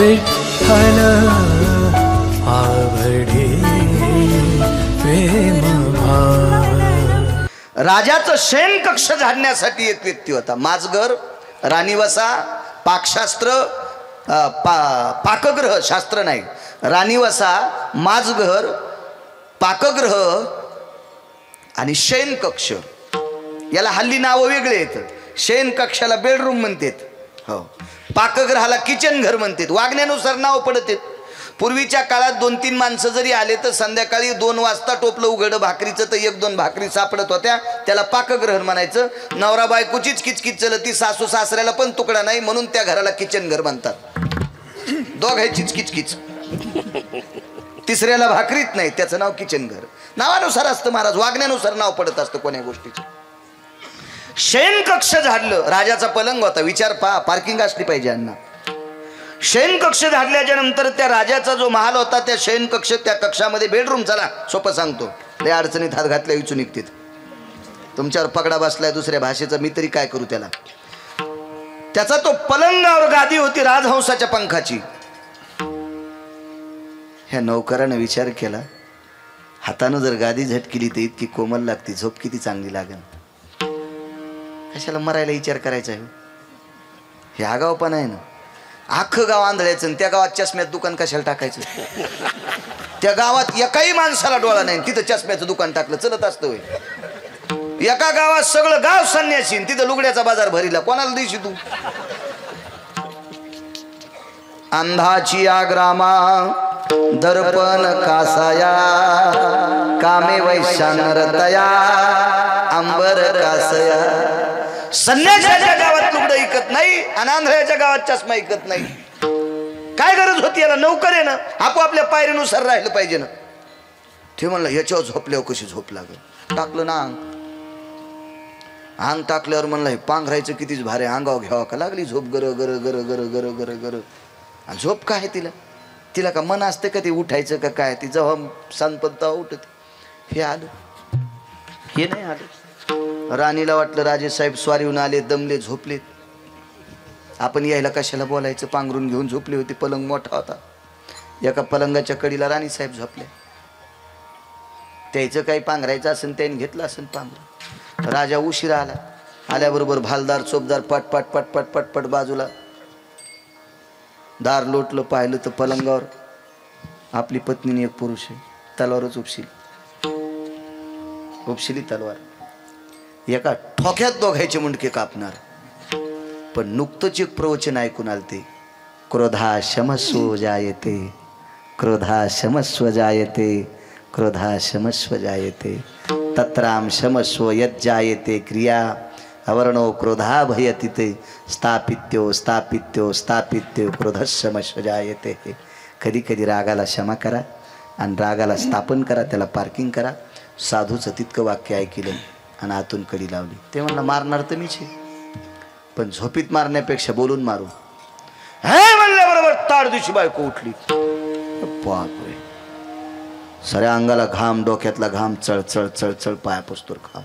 विठ्ठल आवडे प्रेम भाव। राजाचं शयन कक्ष झाडण्यासाठी एक व्यक्ती होता। माजघर, राणीवसा, पाकशास्त्र, पाकगृह शास्त्र नाही, राणीवसा, माजघर, पाकगृह आणि शयन कक्ष। याला हल्ली नाव वेगळे आहेत। शयन कक्षाला बेडरूम म्हणतात, हो, पाकगृहाला किचन घर म्हणतात, वागण्यानुसार नाव पडतात। पूर्वीच्या काळात 2-3 माणसं जरी आले तर संध्याकाळी 2 वाजता टोपलं उघड भाकरीचं तर 1-2 भाकरी सापडत होत्या, त्याला पाकगृह म्हणायचं। नवरा बायकोचीच किचकिच चलती, सासू सासऱ्याला पण तुकडा नाही, म्हणून त्या घराला किचन घर म्हणतात। दोघांचीच किचकिच, तिसऱ्याला भाकरीत नाही, त्याचं नाव किचन घर। नावानुसार असतं महाराज, वागण्यानुसार नाव पडत असतं कोण्या गोष्टीचं। शयन कक्ष झाडलं, राजाचा पलंग होता, विचार पहा, पार्किंग असली पाहिजे अण्णा। शयन कक्ष झाडल्याच्या नंतर त्या राजाचा जो महाल होता त्या शयन कक्ष, त्या कक्षामध्ये बेडरूम, चला सोपं सांगतो, लय अडचणीत हात घातल्या विचून निघतील। तुमच्यावर पगडा बसलाय दुसऱ्या भाषेचा, मी तरी काय करू त्याला। त्याचा तो पलंगावर गादी होती राजहंसाच्या पंखाची। ह्या नौकरानं विचार केला, हातानं जर गादी झटकिली तर इतकी कोमल लागते, झोप किती चांगली लागेल, कशाला मरायला विचार करायचा आहे। हे आगावपणा आहे ना। अख्खं गाव आंधळायचं आणि त्या गावात चष्म्यात दुकान कशाला टाकायचं। त्या गावात एकाही माणसाला डोळा नाही, तिथं चष्म्याचं दुकान टाकलं चलत असतं होय। एका गावात सगळं गाव संन्यासी, तिथं लुगड्याचा बाजार भरीला, कोणाला दिशी तू। अंधाची आग्रामा दर्पण कासाया, कामे वैशानरतया अंबर कासया। संन्यासाच्या गावात लुगडं ऐकत नाही आणि आंधळ्याच्या गावात चष्मा ऐकत नाही। काय गरज होती याला, नौकर आहे ना, आपोआपल्या पायरीनुसार राहिलं पाहिजे ना। ते म्हणलं याच्यावर झोपल्यावर कशी झोप लागेल, टाकलं ना अंग टाकल्यावर म्हणलं हे पांघरायचं कितीच भारे, अंगावर घ्यावं का, लागली झोप गर गर गर गर गर गर गर। आणि झोप काय तिला का मन असतं का ते उठायचं का काय, ती जेव्हा सांगपत उठत। हे आलं, हे नाही आलं। राणीला वाटलं राजेसाहेब स्वारीहून आले, दमले, झोपलेत, आपण यायला कशाला बोलायचं, पांघरून घेऊन झोपले होते। पलंग मोठा होता, एका पलंगाच्या कडीला राणीसाहेब झोपले, त्याचं काही पांघरायचं असेल त्याने घेतलं असेल पांघरून। राजा उशिरा आला, आल्याबरोबर भालदार चोपदार पट पट पट पट पट पट बाजूला, दार लोटलं, पाहिलं तर पलंगावर आपली पत्नीने एक पुरुष आहे, तलवारच उपशिली तलवार, एका ठोक्यात दोघायचे मुंडके कापणार। पण नुकतंच एक प्रवचन ऐकून आलते, क्रोधा शमस्व जायते, क्रोधा शमस्व जायते, क्रोधा शमस्व जायते, तत्राम शमस्व यज्जायते क्रिया अवर्णो क्रोधा भयतिते, स्थापित्यो स्थापित्यो स्थापित्यो क्रोधशमस्व जायते। कधी कधी रागाला क्षमा करा आणि रागाला स्थापन करा, त्याला पार्किंग करा। साधूचं तितकं वाक्य ऐकलं आणि आतून कडी लावली। ते म्हणलं मारणार तर मीच, पण झोपीत मारण्यापेक्षा बोलून मारू। हे म्हणल्याबरोबर ताड दिवशी बायको उठली, बापरे, साऱ्या अंगाला घाम, डोक्यातला घाम, चळ चळ चळ चळ, पाया पुसतोर घाम।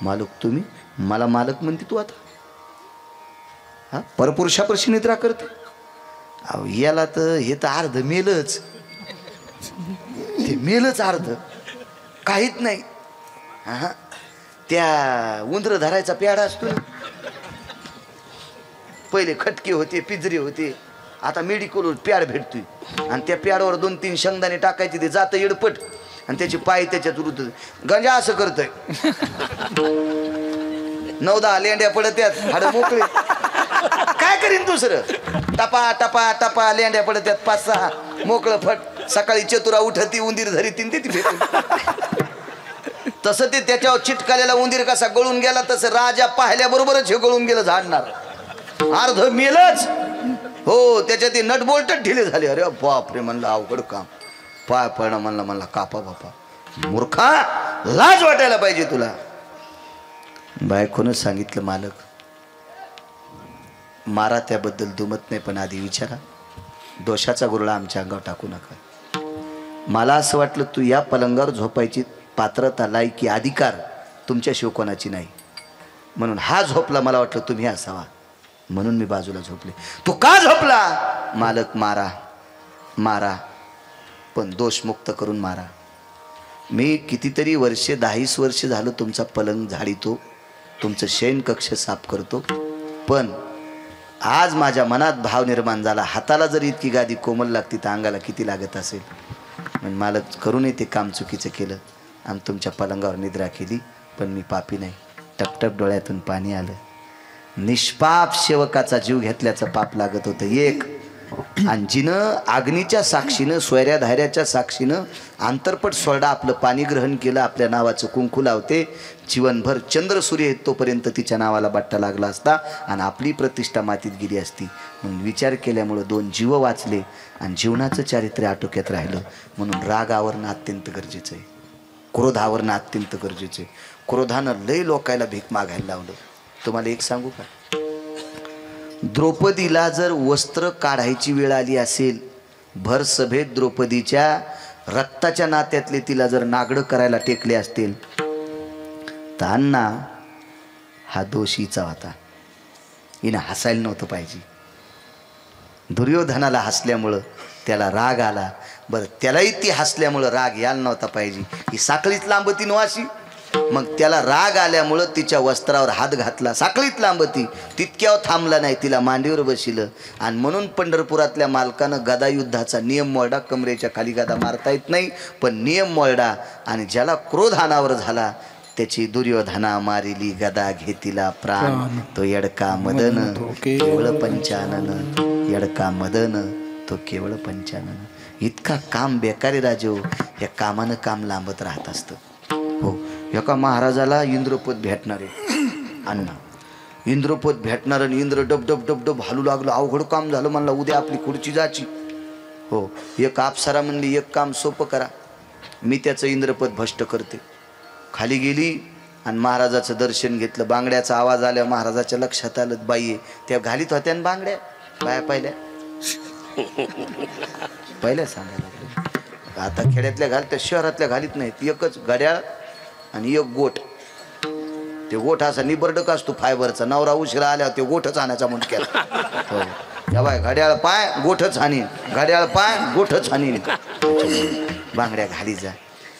मालक तुम्ही, मला मालक म्हणते तू आता, हा परपुरुषाप्रशी निद्रा करते। अहो याला तर हे तर अर्ध मेलच, ते मेलच अर्ध, काहीच नाही। हा त्या उंदर धरायचा प्याडा असतो ना, पहिले खटके होते, पिंजरे होते, आता मेडिकलवर प्याड भेटतोय आणि त्या प्याडावर 2-3 शेंगदाणे टाकायचे, ते जातं येडपट आणि त्याचे पाय त्याच्यात उरत। गंजा असं करतोय, 9-10 लेंड्या पडत्यात, हाड मोकळे, काय करीन दुसरं, टपा टपा टपा लेंड्या पडत्यात 5-6, मोकळं फट। सकाळी चतुरा उठती, उंदीर धरी तीन ते भेटून। तसं ते त्याच्यावर चिटकालेला उंदीर कसा गळून गेला, तसं राजा पाहिल्याबरोबरच हे गळून गेलं झाडणार, अर्ध मेलच। हो, त्याच्यात ते नट बोल्टच ढिले झाले। अरे बापरे, म्हणलं अवघड काम, पाय पडणं, म्हणला कापा बापा, मूर्खा, लाज वाटायला पाहिजे तुला। बायकोनं सांगितलं मालक मारा, त्याबद्दल दुमत नाही, पण आधी विचारा, दोषाचा गुरळा आमच्या अंगावर टाकू नका। मला असं वाटलं तू या पलंगावर झोपायची पात्रता, लायकी, अधिकार तुमच्याशिवाय कोणाची नाही, म्हणून हा झोपला, मला वाटलं तुम्ही असावा, म्हणून मी बाजूला झोपले। तू का झोपला, मालक मारा मारा, पण दोषमुक्त करून मारा. मी कितीतरी वर्षे 10 वर्ष झालं तुमचा पलंग झाडीतो, तुमचं शयन कक्ष साफ करतो, पण आज माझ्या मनात भाव निर्माण झाला, हाताला जर इतकी गादी कोमल लागती तर अंगाला किती लागत असेल. पण मालक करूनही ते काम चुकीचं केलं आणि तुमच्या पलंगावर निद्रा केली. पण मी पापी नाही. टपटप डोळ्यातून पाणी आलं. निष्पाप सेवकाचा जीव घेतल्याचं पाप लागत होतं एक. आणि जिनं अग्नीच्या साक्षीनं सोयऱ्या धाऱ्याच्या साक्षीनं आंतरपट सोडा आपलं पाणी ग्रहण केलं, आपल्या नावाचं कुंकू लावते, जीवनभर चंद्र सूर्य येत तोपर्यंत तिच्या नावाला बट्टा लागला असता आणि आपली प्रतिष्ठा मातीत गेली असती. म्हणून विचार केल्यामुळं 2 जीव वाचले आणि जीवनाचं चारित्र्य आटोक्यात राहिलं. म्हणून राग आवरणं अत्यंत गरजेचं आहे, क्रोध आवरणं अत्यंत गरजेचं आहे. क्रोधानं लय लोकायला भीक मागायला लावलं. तुम्हाला एक सांगू का, द्रौपदीला जर वस्त्र काढायची वेळ आली असेल, भर सभेत द्रौपदीच्या रक्ताच्या नात्यातले तिला जर नागडं करायला टेकले असतील तर अण्णा हा दोषीचा होता. हिनं हसायला नव्हतं पाहिजे. दुर्योधनाला हसल्यामुळं त्याला राग आला. बरं, त्यालाही ती हसल्यामुळं राग यायला नव्हता पाहिजे. ही साखळीत लांबती नवाशी, मग त्याला राग आल्यामुळं तिच्या वस्त्रावर हात घातला, साखळीत लांबती, तितक्यावर थांबला नाही, तिला मांडीवर बसिलं. आणि म्हणून पंढरपुरातल्या मालकानं गदा युद्धाचा नियम मोडा. कमरेच्या खाली गदा मारता येत नाही, पण नियम मोडा. आणि ज्याला क्रोध अनावर झाला त्याची दुर्योधना मारिली गदा घेतिला प्राण, तो येडका मदन केवळ पंचानन, येडका मदन तो केवळ पंचानन. इतका काम बेकारी राजो, या कामानं काम लांबत राहत असतं. हो, एका महाराजाला इंद्रपद भेटणार आहे अण्णा, इंद्रपद भेटणार आणि इंद्र डब डब डब डब हालू लागलं. अवघड काम झालं, म्हणला उद्या आपली खुर्ची जाची. हो, एक अप्सरा म्हणली एक काम सोपं करा, मी त्याचं इंद्रपद भ्रष्ट करते. खाली गेली आणि महाराजाचं दर्शन घेतलं. बांगड्याचा आवाज आल्या महाराजाच्या लक्षात आलं, बाई आहे त्या घालीत होत्या ना बांगड्या. बाया पहिल्या सांगायला लागले. आता खेड्यातल्या घालत्या, शहरातल्या घालीत नाहीत. एकच घड्याळ आणि एक गोठ. ते गोठ असा निबर्डक असतो फायबरचा. नवरा उशिरा आल्या ते गोठच आणायचा म्हणून केला. हो, या बाय घड्याळ पाय गोठच हानीन, घड्याळ पाय गोठच हानीन, बांगड्या घाली जा.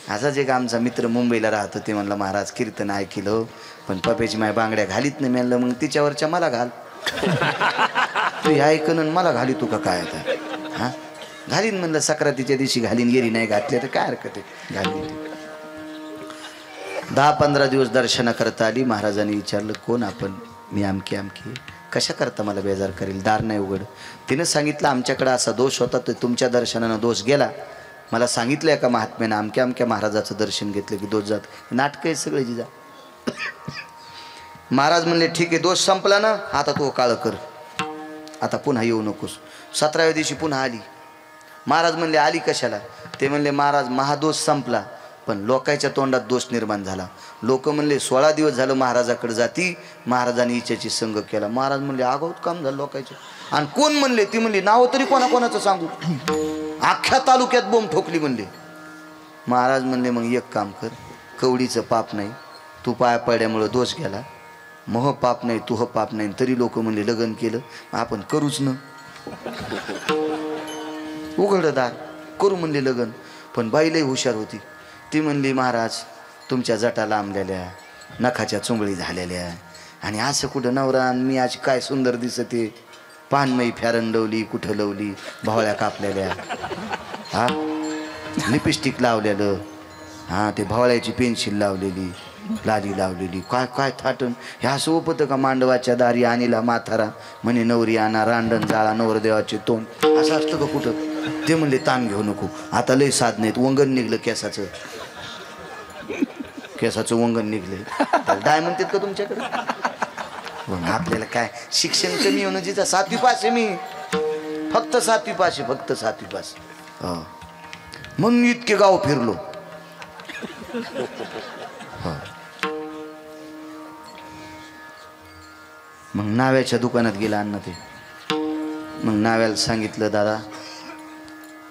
असाच एक आमचा मित्र मुंबईला राहतो. ते म्हणलं महाराज कीर्तन ऐकलं, पण पप्याची माय बांगड्या घालीत नाही. म्हणलं मग तिच्यावरच्या मला घाल. तू हे ऐकन मला घाली तू का काय आता? हां, घालीन म्हणलं, सक्रातीच्या दिवशी घालीन, गेली नाही घातले तर काय हरकत आहे, घालीन. 10-15 दिवस दर्शना करता आली. महाराजांनी विचारलं कोण आपण? मी आमकी आमकी. कशा करता मला बेजार करेल, दार नाही उघड. तिनं सांगितलं आमच्याकडं असा दोष होता, तो तुमच्या दर्शनानं दोष गेला. मला सांगितलं एका महात्म्यानं अमक्या अमक्या महाराजाचं दर्शन घेतलं की दोष जात. नाटकं आहे सगळे जिजा. महाराज म्हणले ठीक आहे, दोष संपला ना, आता तो काळ कर, आता पुन्हा येऊ नकोस. 17व्या दिवशी पुन्हा आली. महाराज म्हणले आली कशाला? ते म्हणले महाराज महादोष संपला, पण लोकांच्या तोंडात दोष निर्माण झाला. लोक म्हणले 16 दिवस झालं महाराजाकडे जाती, महाराजांनी हिच्याची संग केला. महाराज म्हणले आगाऊत काम झालं लोकांचे. आणि कोण म्हणले? ती म्हणली नावं तरी कोणाकोणाचं सांगू, अख्ख्या तालुक्यात बोंब ठोकली म्हणले. महाराज म्हणले मग एक काम कर, कवडीचं पाप नाही, तू पाया पडल्यामुळं दोष गेला, मोह पाप नाही, तुह पाप नाही, तरी लोक म्हणले लग्न केलं, आपण करूच ना. उघडदार करू म्हणले लग्न. पण बाईलाही हुशार होती. ती म्हणली महाराज तुमच्या जटा लांबलेल्या, नखाच्या चुंबळी झालेल्या, आणि असं कुठं नवरा आणि मी आज काय सुंदर दिसते, पानमई फॅरन लावली, कुठं लावली, भावळ्या कापलेल्या, हा लिपस्टिक लावलेलं, हां ते भावळ्याची पेन्सिल लावलेली, लाली लावलेली, काय काय थाटण. ह्या सोपतं का मांडवाच्या दारी आणीला माथारा, म्हणे नवरी आणा रांडण जाळा नवरदेवाचे तोंड, असं असतं का कुठं? ते म्हणले ताण घेऊ नको, आता लय साध नाहीत, वंगण निघलं केसाचं, केसाचं वंगण निघले. काय म्हणतात का तुमच्याकडे? मग आपल्याला काय शिक्षण कमी होणं, जिथं 7वी पास आहे मी, फक्त 7वी पास आहे, फक्त 7वी पास. म्हणून इतके गाव फिरलो. मग नाव्याच्या दुकानात गेला अण्णा ते. मग नाव्याला सांगितलं दादा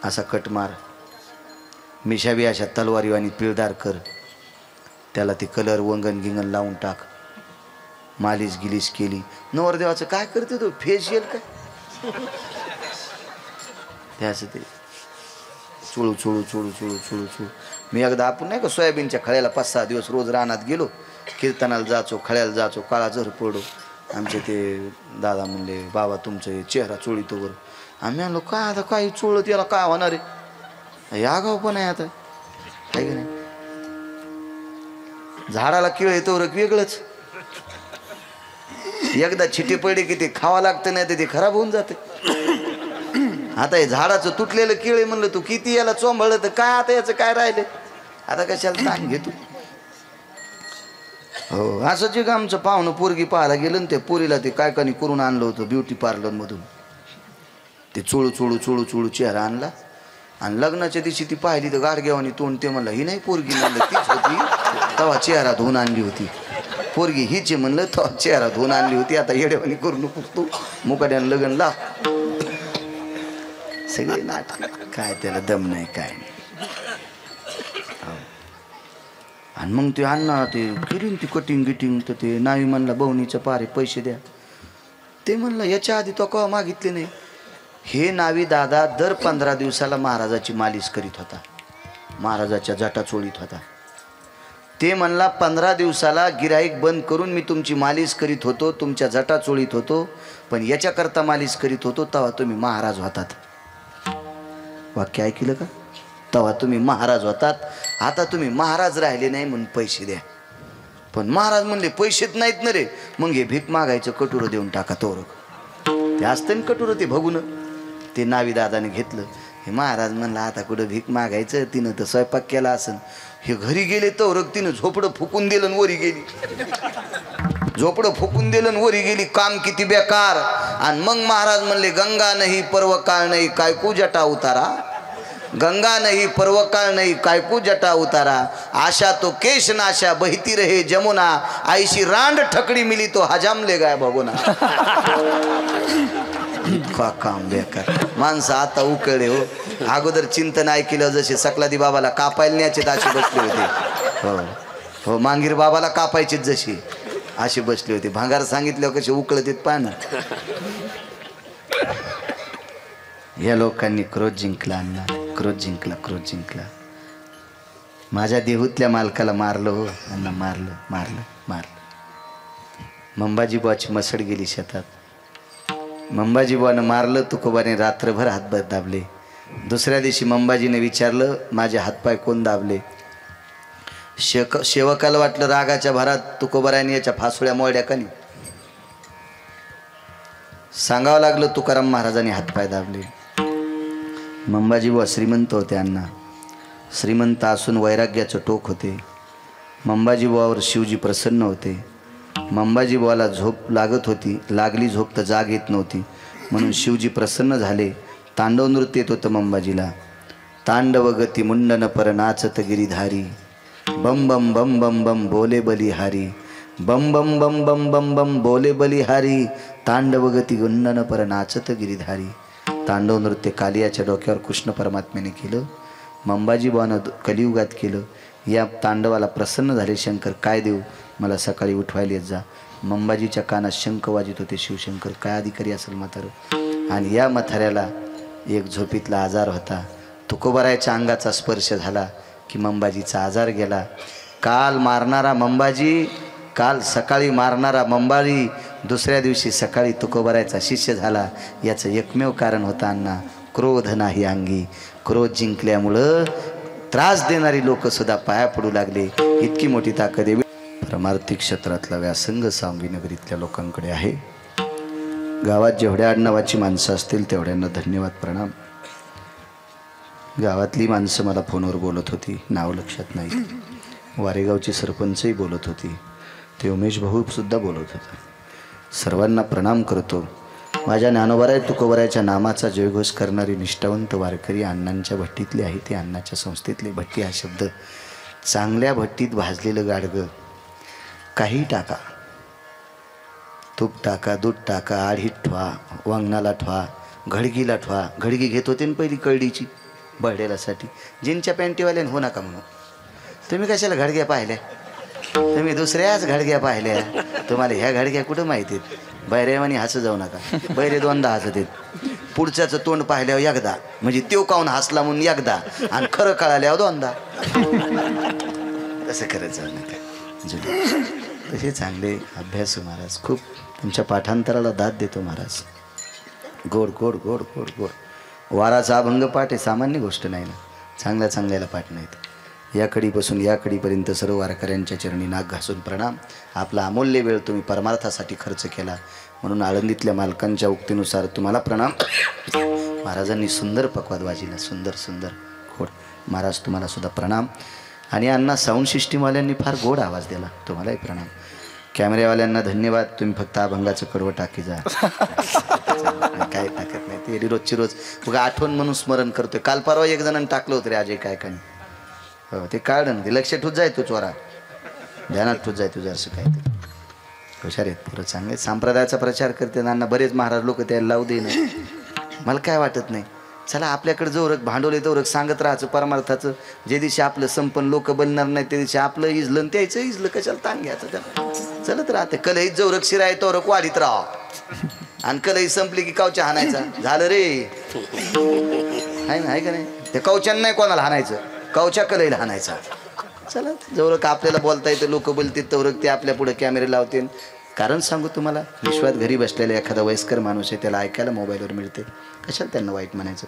असा कट मार, मिशा बी अशा तलवारीवाणी पिळदार कर, त्याला ते कलर वंगण गिंगण लावून टाक. मालिश गिलीश केली. नवरदेवाचं काय करते तो फेशियल काय? त्याचं ते चुळू चुळू चुळू चुळू चुळू चुळू. मी एकदा आपण नाही का सोयाबीनच्या खळ्याला 5-6 दिवस रोज रानात गेलो, कीर्तनाला जाचो, खळ्याला जाचो, काळा जर पडो. आमचे ते दादा म्हणले, बाबा तुमचं चेहरा चोळीतो वर. आम्ही म्हणलो काय आता काही चोळलं त्याला काय होणार आहे, या गाव पण आहे आता आहे की नाही. झाडाला किळ येतो रक वेगळंच, एकदा छिटे पडले की ते खावा लागतं, नाही तर ते खराब होऊन जाते. आता हे झाडाचं तुटलेलं केळे म्हणलं तू किती याला चोंबळलं तर काय आता याचं काय राहिलं, आता कशाला ताण घेतो. हो असंच एक आमचं पाहुणं पोरगी पाहायला गेलं ना, त्या पोरीला ते काय कानी करून आणलं होतं ब्युटी पार्लरमधून. ते चोळू चोळू चोळू चोळू चेहरा आणला आणि लग्नाच्या दिवशी ती पाहिली तर गाडग्यावानी तोंड. ते म्हणलं ही नाही पोरगी, म्हणलं तीच होती, तेव्हा चेहरा धुवून आणली होती. पोरगी हीच आहे म्हणलं, तेव्हा चेहरा धुवून आणली होती. आता येडेवानी करून नको तू, मुकाट्यानं लग्न ला. सगळे नाटक, काय त्याला दम नाही काय नाही. आणि मग ते अण्णा ते केली ती कटिंग गिटिंग, तर ते नावी म्हणला बवणीचं पारे पैसे द्या. ते म्हणलं याच्या आधी तो केव्हा मागितले नाही. हे नावी दादा दर 15 दिवसाला महाराजाची मालिश करीत होता, महाराजाच्या जटा चोळीत होता. ते म्हणला 15 दिवसाला गिराईक बंद करून मी तुमची मालिश करीत होतो, तुमच्या जटा चोळीत होतो, पण याच्याकरता मालिश करीत होतो तेव्हा तुम्ही महाराज होतात. वाक्य ऐकलं का, तेव्हा तुम्ही महाराज होतात, आता तुम्ही महाराज राहिले नाही म्हणून पैसे द्या. पण महाराज म्हणले पैसेच नाहीत ना रे, मग हे भीक मागायचं कटुरं देऊन टाका तोरक. ते असतं ना कटुरं, ते बघून ते नावी दादाने घेतलं. हे महाराज म्हणलं आता कुठं भीक मागायचं, तिनं तर स्वयंपाक केला असन. हे घरी गेले तोरक तिनं झोपडं फुकून दिलं आणि वरी गेली, झोपडं फुकून दिलं आणि वरी गेली, काम किती बेकार. आणि मग महाराज म्हणले गंगा नाही पर्वकाळ नाही कायकू जटा उतारा, गंगा नहीं पर्वकाळ नहीं कायकू जटा उतारा, आशा तो केश नाशा बहती रहे जमुना, आईशी रांड ठकडी मिली तो हजाम ले गाय भगोना. का काम बेकार माणसं आता उकळले हो. अगोदर चिंतन ऐकलं जसे सकलादी बाबाला कापायला न्यायचे असे बसले होते. हो हो मांगीर बाबाला कापायचेच जशी असे बसले होते. भांगार सांगितल्यावर कसे उकळत येत पाहा ना. या लोकांनी क्रोध जिंकला, अण्णा क्रोध जिंकला, क्रोध जिंकला. माझ्या देहूतल्या मालकाला मारलं हो अण्णा, मारलं मारलं मारलं. मंबाजी मसड गेली शेतात, मंबाजी बुवानं मारलं. तुकोबाने रात्रभर हातपाय दाबले. दुसऱ्या दिवशी मंबाजीने विचारलं माझे हातपाय कोण दाबले. सेवकाला वाटलं रागाच्या भरात तुकोबाराने याच्या फासुळ्या मोड्या का नाही. सांगावं लागलं तुकाराम महाराजांनी हातपाय दाबले. मंबाजी बुवा श्रीमंत होते अण्णा, श्रीमंत असून वैराग्याचं टोक होते. मंबाजी बुवावर शिवजी प्रसन्न होते. मंबाजी बुवाला झोप लागत होती, लागली झोप तर जाग येत नव्हती, म्हणून शिवजी प्रसन्न झाले. तांडव नृत्य येत होतं मंबाजीला. तांडव गती मुंडन पर नाचत गिरीधारी, बम बम बम बम बम बोले बलिहारी, बम बम बम बम बम बम बोले बलिहारी, तांडव गती गुंडन पर नाचत गिरीधारी. तांडव नृत्य कालियाच्या डोक्यावर कृष्ण परमात्म्याने केलं, मंबाजी बुवानं कलियुगात केलं. या तांडवाला प्रसन्न झाले शंकर. काय देऊ, मला सकाळी उठवायला येत जा. मंबाजीच्या कानात शंख वाजित होते. शिवशंकर काय अधिकारी असेल म्हातारं. आणि या म्हाताऱ्याला एक झोपीतला आजार होता. तुकोबारायच्या अंगाचा स्पर्श झाला की मंबाजीचा आजार गेला. काल मारणारा मंबाजी, काल सकाळी मारणारा मंबाजी दुसऱ्या दिवशी सकाळी तुकोबारायचा शिष्य झाला. याचं एकमेव कारण होतं अण्णा, क्रोध नाही अंगी. क्रोध जिंकल्यामुळं त्रास देणारी लोक सुद्धा पाया पडू लागले. इतकी मोठी ताकद आहे. परमार्थिक क्षेत्रातला व्यासंग सांगवी नगरीतल्या लोकांकडे आहे. गावात जेवढ्या आडनावाची माणसं असतील तेवढ्यांना धन्यवाद प्रणाम. गावातली माणसं मला फोनवर बोलत होती, नाव लक्षात नाही. वारेगावची सरपंचही बोलत होती, ते उमेश भाऊ सुद्धा बोलत होता. सर्वांना प्रणाम करतो. माझ्या ज्ञानोबाराय तुकोबारायच्या नामाचा जयघोष करणारी निष्ठावंत वारकरी अण्णांच्या भट्टीतले आहे. ते अण्णाच्या संस्थेतले. भट्टी हा शब्द, चांगल्या भट्टीत भाजलेलं गाडगं, काही टाका, तूप टाका, दूध टाका, आढीत ठेवा, वांगणाला ठेवा, घडगीला ठेवा. घडगी घेत होते ना पहिली कळडीची बळडेलासाठी. जिनच्या पॅन्टीवाल्याने हो नका म्हणून. तुम्ही कशाला घडग्या पाहिल्या, तुम्ही दुसऱ्याच घडग्या पाहिल्या. तुम्हाला ह्या घडग्या कुठं माहिती आहेत. बैरेवानी हसं जाऊ नका, बैरे दोनदा हसत आहेत. पुढच्याचं तोंड पाहिल्यावर एकदा म्हणजे त्यो काऊन हसला म्हणून एकदा आणि खरं कळाल्यावर दोनदा. तसं करायचं नाही जुले. तसे चांगले अभ्यासू महाराज. खूप तुमच्या पाठांतराला दाद देतो महाराज. गोड गोड गोड गोड गोड. वाराचा अभंग पाठ हे सामान्य गोष्ट नाही ना. चांगल्या चांगल्याला पाठ नाहीत. या कडीपासून या कडीपर्यंत सर्व वारकऱ्यांच्या चरणी नाक घासून प्रणाम. आपला अमूल्य वेळ तुम्ही परमार्थासाठी खर्च केला म्हणून आळंदीतल्या मालकांच्या उक्तीनुसार तुम्हाला प्रणाम. महाराजांनी सुंदर पक्वाद वाजिला. सुंदर सुंदर गोड. महाराज तुम्हाला सुद्धा प्रणाम. आणि अण्णा साऊंड सिस्टीमवाल्यांनी फार गोड आवाज दिला. तुम्हालाही प्रणाम. कॅमेऱ्यावाल्यांना धन्यवाद. तुम्ही फक्त अभंगाचं कडवं टाकी जा. काय टाकत नाही ते रोजची रोज बघा आठवण म्हणून स्मरण करतोय. काल परवा एक जणांनी टाकलं होतं रे अजय काय कानी. हो ते काढन ते लक्षात ठूच जाय तू चोरा. ध्यानात ठूच जाय तू जरसं काय ते. हुशार आहेत पुरं चांगले. संप्रदायाचा प्रचार करते नाना बरेच महाराज लोक त्याला लावू दे ना. मला काय वाटत नाही. चला आपल्याकडे जोरक भांडवले तोरक सांगत राहायचं परमार्थाचं. जे दिवशी आपलं संपन्न लोक बनणार नाही त्या दिवशी आपलं इजलं त्याचं इजलं कशाला ताण घ्यायचं त्याला. चलत राहते कलही जोरक शिराय तोरक वाढीत राहा. आणि कलही संपली की कवच्या हाणायचा. झालं रे आहे ना आहे का नाही. त्या कवच्यानं नाही कोणाला हाणायचं. कवच्या कलईला हाणायचा. चला जवळ का आपल्याला बोलता येतं लोक बोलतील तवरक ते आपल्या पुढे कॅमेरे लावतील. कारण सांगू तुम्हाला विश्वात घरी बसलेला एखादा वयस्कर माणूस आहे त्याला ऐकायला मोबाईलवर मिळते. कशाला त्यांना वाईट म्हणायचं.